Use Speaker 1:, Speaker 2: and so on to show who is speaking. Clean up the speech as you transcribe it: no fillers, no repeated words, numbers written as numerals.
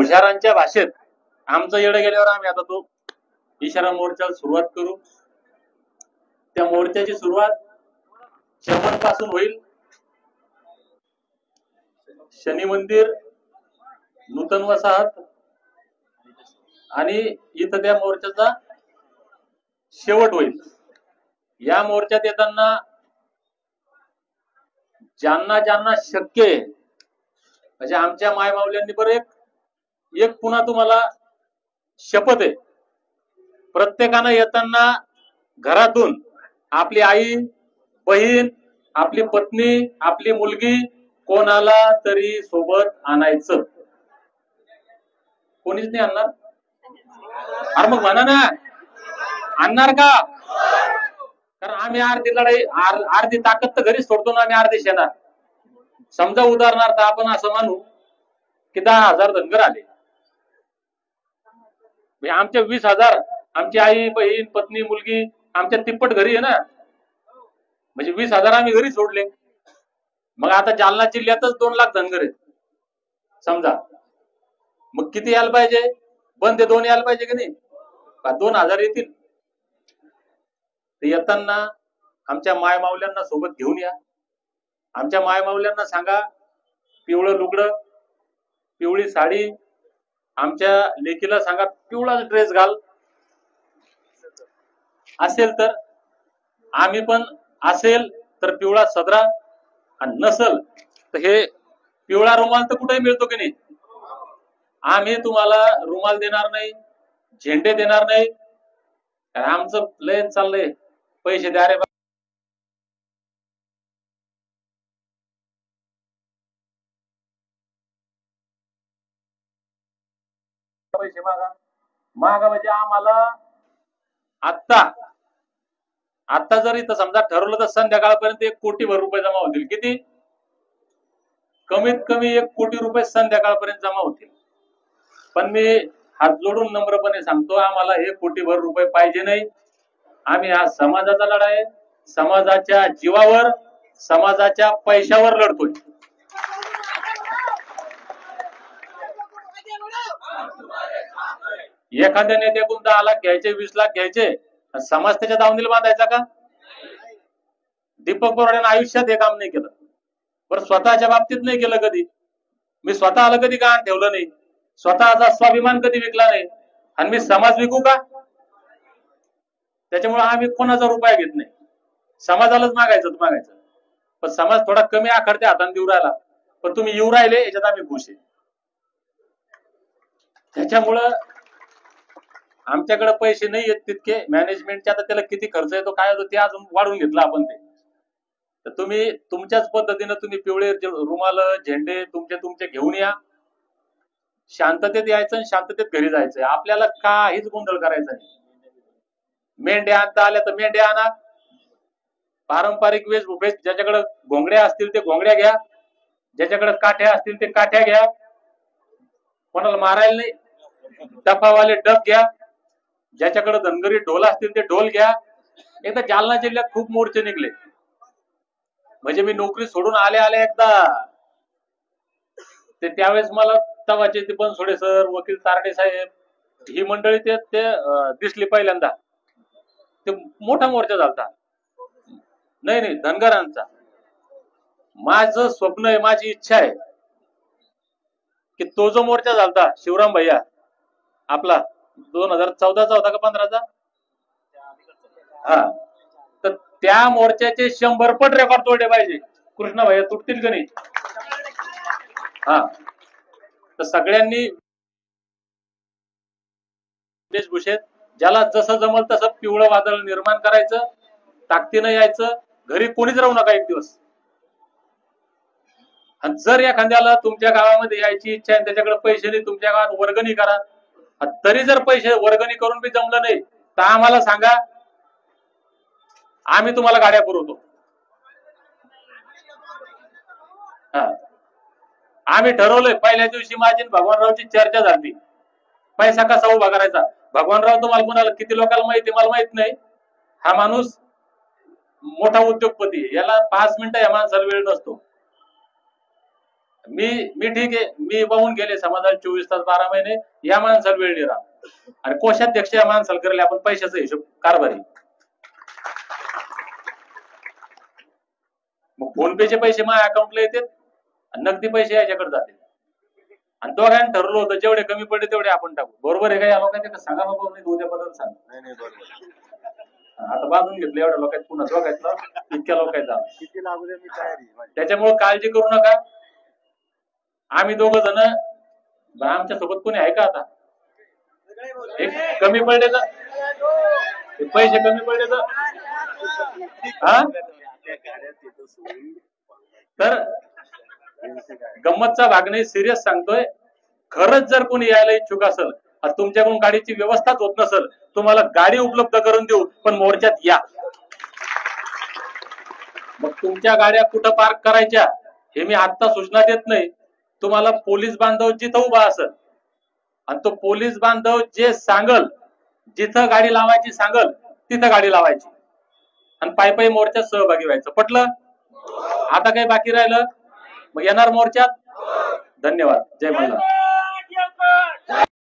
Speaker 1: हुशारांच्या भाषेत आमचं येडं गेल्यावर आम्ही आता तो इशारा मोर्चाला सुरुवात करू. त्या मोर्चाची सुरुवात चमन पासून होईल. शनी मंदिर, नूतन वसाहत आणि इथं त्या मोर्चाचा शेवट होईल. या मोर्चात येताना ज्यांना ज्यांना शक्य आहे, म्हणजे आमच्या मायमाऊल्यांनी बरं एक पुन्हा तुम्हाला शपथ आहे, प्रत्येकानं येताना घरातून आपली आई, बहीण, आपली पत्नी, आपली मुलगी कोणाला तरी सोबत आणायचं. कोणीच नाही आणणार? अरे मग म्हणा ना, आणणार का? कारण आम्ही अर्धी लढाई, अर्धी ताकद तर घरीच सोडतो ना आम्ही, अर्धी सेना. समजा उदाहरणार्थ आपण असं मानू की 10,000 धनगर आले, आमच्या 20,000 आमची आई, बहीण, पत्नी, मुलगी आमच्या तिप्पट घरी आहे ना, म्हणजे 20,000 आम्ही घरी सोडले. मग आता जालना जिल्ह्यातच 2 लाख धनगर आहेत समजा, मग किती यायला पाहिजे? बंदे 2 यायला पाहिजे की नाही? 2,000 येतील. येताना आमच्या मायमाऊल्यांना सोबत घेऊन या. आमच्या मायमाऊल्यांना सांगा पिवळं लुगडं, पिवळी साडी, आमच्या लेकीला सांगा पिवळा ड्रेस घाल असेल तर, आम्ही पण असेल तर पिवळा सदरा, आणि नसल तर हे पिवळा रुमाल तर कुठेही मिळतो की नाही. आम्ही तुम्हाला रुमाल देणार नाही, झेंडे देणार नाही. आमचं लय चाललंय पैसे द्या रे, पैसे मागा. मागा म्हणजे आम्हाला आता जर इथं समजा ठरवलं तर संध्याकाळपर्यंत 1 कोटीभर रुपये जमा होतील. किती? कमीत कमी 1 कोटी रुपये संध्याकाळपर्यंत जमा होतील. पण मी हात जोडून नम्रपणे सांगतो, आम्हाला 1 कोटीभर रुपये पाहिजे नाही. आम्ही हा समाजाचा लढा आहे, समाजाच्या जीवावर, समाजाच्या पैशावर लढतोय. एखाद्या नेत्याकडून 10 लाख घ्यायचे, 20 लाख घ्यायचे, समाज त्याच्या दावणीला बांधायचा का? दीपक बोराडेने आयुष्यात हे काम नाही केलं, पण स्वतःच्या बाबतीत नाही केलं कधी. मी स्वतःला कधी गहाण ठेवलं नाही, स्वतःचा स्वाभिमान कधी विकला नाही, आणि मी समाज विकू का? त्याच्यामुळे आम्ही कोणाचा रुपया घेत नाही. समाजालाच मागायचं. पण समाज थोडा कमी आखडत्या हाताने देऊ राहिला, पण तुम्ही येऊ राहिले याच्यात आम्ही खुश आहे. त्याच्यामुळं आमच्याकडे पैसे नाही येत तितके मॅनेजमेंटचे. आता त्याला किती खर्च येतो काय होतो ते अजून वाढवून घेतला आपण ते. तर तुम्ही तुमच्याच पद्धतीने तुम्ही पिवळे रुमाल, झेंडे तुमचे घेऊन या. शांततेत यायचं आणि शांततेत घरी जायचंय. आपल्याला काहीच गोंधळ करायचा नाही. मेंढ्या आणता आल्या तर मेंढ्या आणा, पारंपरिक वेशभूषेत ज्याच्याकडे घोंगड्या असतील ते घोंगड्या घ्या, ज्याच्याकडे काठ्या असतील ते काठ्या घ्या. कोणाला मारायला नाही. डफावाले डफ घ्या, ज्याच्याकडे धनगरी ढोल असतील ते ढोल घ्या. एकदा जालना जिल्ह्यात खूप मोर्चे निघले, म्हणजे मी नोकरी सोडून आले एकदा ते त्यावेळेस मला तवाचे ते बनसोडे सर, वकील तारडे साहेब, ही मंडळी ते दिसली पहिल्यांदा. ते मोठा मोर्चा झालता. नाही धनगरांचा. माझं स्वप्न आहे, माझी इच्छा आहे की तो जो मोर्चा झालता शिवराम भैया आपला 2014चा होता का 15चा, हा, तर त्या मोर्चाचे 100 पट रेकॉर्ड तोडले पाहिजे. कृष्णा भैया तुटतील का नाही? हा, तर सगळ्यांनी वेशभूषेत ज्याला जसं जमल तसं पिवळं वादळ निर्माण करायचं, ताकदीनं यायचं. घरी कोणीच राहू नका 1 दिवस. आणि जर एखाद्याला तुमच्या गावामध्ये यायची इच्छा आहे, त्याच्याकडे पैसे नाही, तुमच्या गावात वर्गणी करा. तरी जर पैसे वर्गणी करून बी जमलं नाही तर आम्हाला सांगा, आम्ही तुम्हाला गाड्या पुरवतो. हा, आम्ही ठरवलंय. पहिल्या दिवशी माझी भगवानरावची चर्चा झाली, पैसा कसा उभा करायचा. भगवानराव तुम्हाला कोणाला किती लोकांना माहिती मला माहित नाही. हा माणूस मोठा उद्योगपती, याला 5 मिनिटं या माणसाला वेळ नसतो. मी ठीक आहे, मी वाहून गेले समाजाला 24 तास 12 महिने, या माणसाला वेळ नाही राहत आणि कोषाध्यक्ष या माणसाला करले आपण पैशाचा हिशोब कारभारी. मग फोन पेचे पैसे माझ्या अकाउंटला येतात आणि नगदी पैसे याच्याकडे जाते आणि दोघांनी ठरवलं होतं जेवढे कमी पडले तेवढे आपण टाकू. बरोबर आहे का या लोकांचे? सांगा बाबा, नाही उद्या बदल सांग. आता बांधून घेतलं एवढ्या लोकांत, पुन्हा दोघांचं इतक्या लोकांचा. त्याच्यामुळे काळजी करू नका. आम्ही दोघ जण, आमच्या सोबत कोणी आहे का आता? एक कमी पडले तर पैसे कमी पडले तर हा, तर गंमतचा भाग नाही, सिरियस सांगतोय. खरंच जर कोणी यायला इच्छुक असेल, तुमच्याकडून गाडीची व्यवस्थाच होत नसेल, तुम्हाला गाडी उपलब्ध करून देऊ, पण मोर्चात या. मग तुमच्या गाड्या कुठं पार्क करायच्या हे मी आत्ता सूचना देत नाही. तुम्हाला पोलीस बांधव जिथं उभा असेल आणि तो पोलीस बांधव जे सांगल, जिथं गाडी लावायची सांगल तिथं गाडी लावायची आणि पायी मोर्चात सहभागी व्हायचं. पटलं? आता काही बाकी राहिलं? मग येणार मोर्चात. धन्यवाद. जय मल्हार.